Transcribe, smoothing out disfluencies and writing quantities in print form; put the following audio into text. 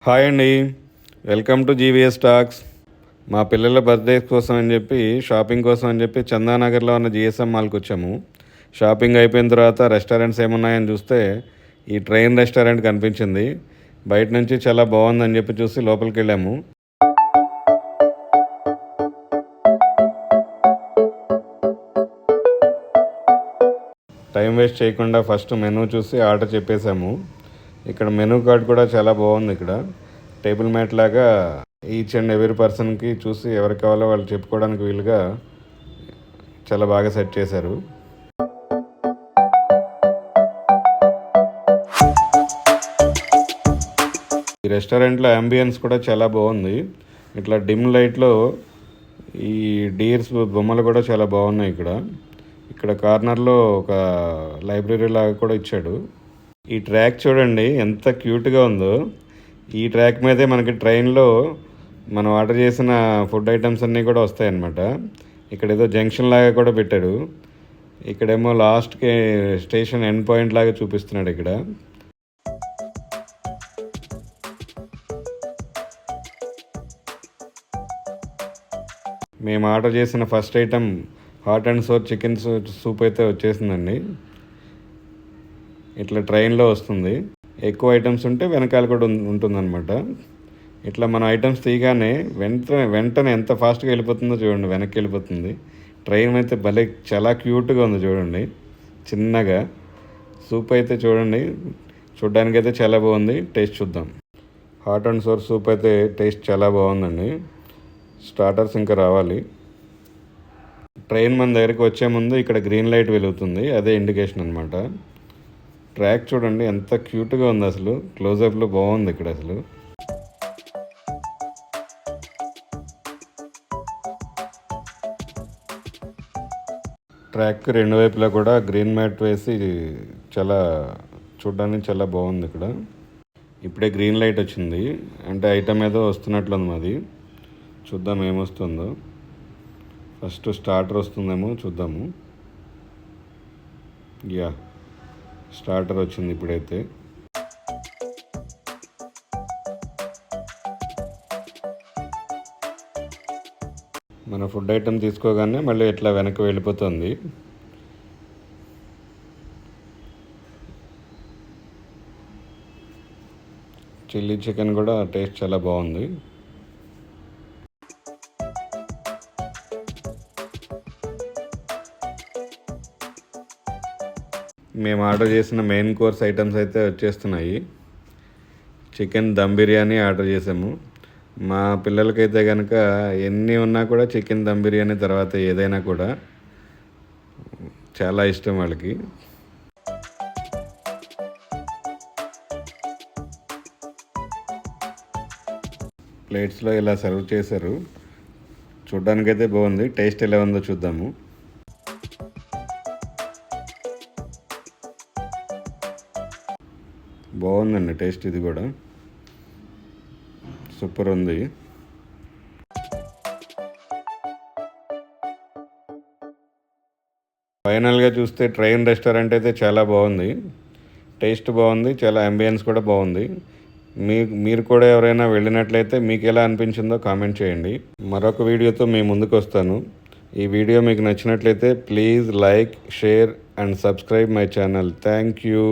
Hi అండి. Welcome to GVS talks. మా పిల్లల బర్త్డే కోసం అని చెప్పి షాపింగ్ కోసం అని చెప్పి చందానగర్లో ఉన్న జిఎస్ఎం మాల్కి వచ్చాము. షాపింగ్ అయిపోయిన తర్వాత రెస్టారెంట్స్ ఏమున్నాయని చూస్తే ఈ ట్రైన్ రెస్టారెంట్ కనిపించింది. బయట నుంచి చాలా బాగుందని చెప్పి చూసి లోపలికి వెళ్ళాము. టైం వేస్ట్ చేయకుండా ఫస్ట్ మెనూ చూసి ఆర్డర్ చెప్పేశాము. ఇక్కడ మెనూ కార్డ్ కూడా చాలా బాగుంది. ఇక్కడ టేబుల్ మ్యాట్ లాగా ఈచ్ అండ్ ఎవరీ పర్సన్కి చూసి ఎవరికి కావాలో వాళ్ళు చెప్పుకోవడానికి వీలుగా చాలా బాగా సెట్ చేశారు. ఈ రెస్టారెంట్లో అంబియన్స్ కూడా చాలా బాగుంది. ఇట్లా డిమ్ లైట్లో ఈ డీర్స్ బొమ్మలు కూడా చాలా బాగున్నాయి. ఇక్కడ కార్నర్లో ఒక లైబ్రరీ లాగా కూడా ఇచ్చాడు. ఈ ట్రాక్ చూడండి ఎంత క్యూట్గా ఉందో. ఈ ట్రాక్ మీదే మనకి ట్రైన్లో మనం ఆర్డర్ చేసిన ఫుడ్ ఐటమ్స్ అన్నీ కూడా వస్తాయన్నమాట. ఇక్కడ ఏదో జంక్షన్ లాగా కూడా పెట్టాడు. ఇక్కడేమో లాస్ట్కి స్టేషన్ ఎండ్ పాయింట్ లాగా చూపిస్తున్నాడు. ఇక్కడ మేము ఆర్డర్ చేసిన first item hot and sour chicken soup అయితే వచ్చేసిందండి. ఇట్లా ట్రైన్లో వస్తుంది. ఎక్కువ ఐటమ్స్ ఉంటే వెనకాల కూడా ఉంటుందన్నమాట. ఇట్లా మనం ఐటమ్స్ తీయగానే వెంటనే ఎంత ఫాస్ట్గా వెళ్ళిపోతుందో చూడండి, వెనక్కి వెళ్ళిపోతుంది. ట్రైన్ అయితే భలే చాలా క్యూట్గా ఉంది చూడండి. చిన్నగా సూప్ అయితే చూడండి, చూడ్డానికైతే చాలా బాగుంది. టేస్ట్ చూద్దాం. హాట్ అండ్ సోర్ సూప్ అయితే టేస్ట్ చాలా బాగుందండి. స్టార్టర్స్ ఇంకా రావాలి. ట్రైన్ మన దగ్గరికి వచ్చే ముందు ఇక్కడ గ్రీన్ లైట్ వెలుగుతుంది, అదే ఇండికేషన్ అనమాట. ట్రాక్ చూడండి ఎంత క్యూట్గా ఉంది. అసలు క్లోజప్లో బాగుంది. ఇక్కడ అసలు ట్రాక్ రెండు వైపులా కూడా గ్రీన్ మ్యాట్ వేసి చాలా చూడడానికి చాలా బాగుంది. ఇక్కడ ఇప్పుడే గ్రీన్ లైట్ వచ్చింది, అంటే ఐటమ్ ఏదో వస్తున్నట్లుంది. మాది చూద్దాం ఏమొస్తుందో. ఫస్ట్ స్టార్టర్ వస్తుందేమో చూద్దాము. యా, స్టార్టర్ వచ్చింది ఇప్పుడైతే. మన ఫుడ్ ఐటమ్ తీసుకోగానే మళ్ళీ ఇట్లా వెనక్కి వెళ్ళిపోతుంది. చిల్లీ చికెన్ కూడా టేస్ట్ చాలా బాగుంది. మేము ఆర్డర్ చేసిన మెయిన్ కోర్స్ ఐటమ్స్ అయితే వచ్చేస్తున్నాయి. చికెన్ దమ్ బిర్యానీ ఆర్డర్ చేసాము. మా పిల్లలకైతే కనుక ఎన్ని ఉన్నా కూడా చికెన్ దమ్ బిర్యానీ తర్వాత ఏదైనా కూడా చాలా ఇష్టం వాళ్ళకి. ప్లేట్స్లో ఇలా సర్వ్ చేశారు. చూడ్డానికైతే బాగుంది. టేస్ట్ ఎలా ఉందో చూద్దాము. బాగుందండి టేస్ట్. ఇది కూడా సూపర్ ఉంది. ఫైనల్గా చూస్తే ట్రైన్ రెస్టారెంట్ అయితే చాలా బాగుంది. టేస్ట్ బాగుంది, చాలా అంబియన్స్ కూడా బాగుంది. మీరు కూడా ఎవరైనా వెళ్ళినట్లయితే మీకు ఎలా అనిపించిందో కామెంట్ చేయండి. మరొక వీడియోతో మీ ముందుకు వస్తాను. ఈ వీడియో మీకు నచ్చినట్లయితే please like, share and subscribe my channel. Thank you.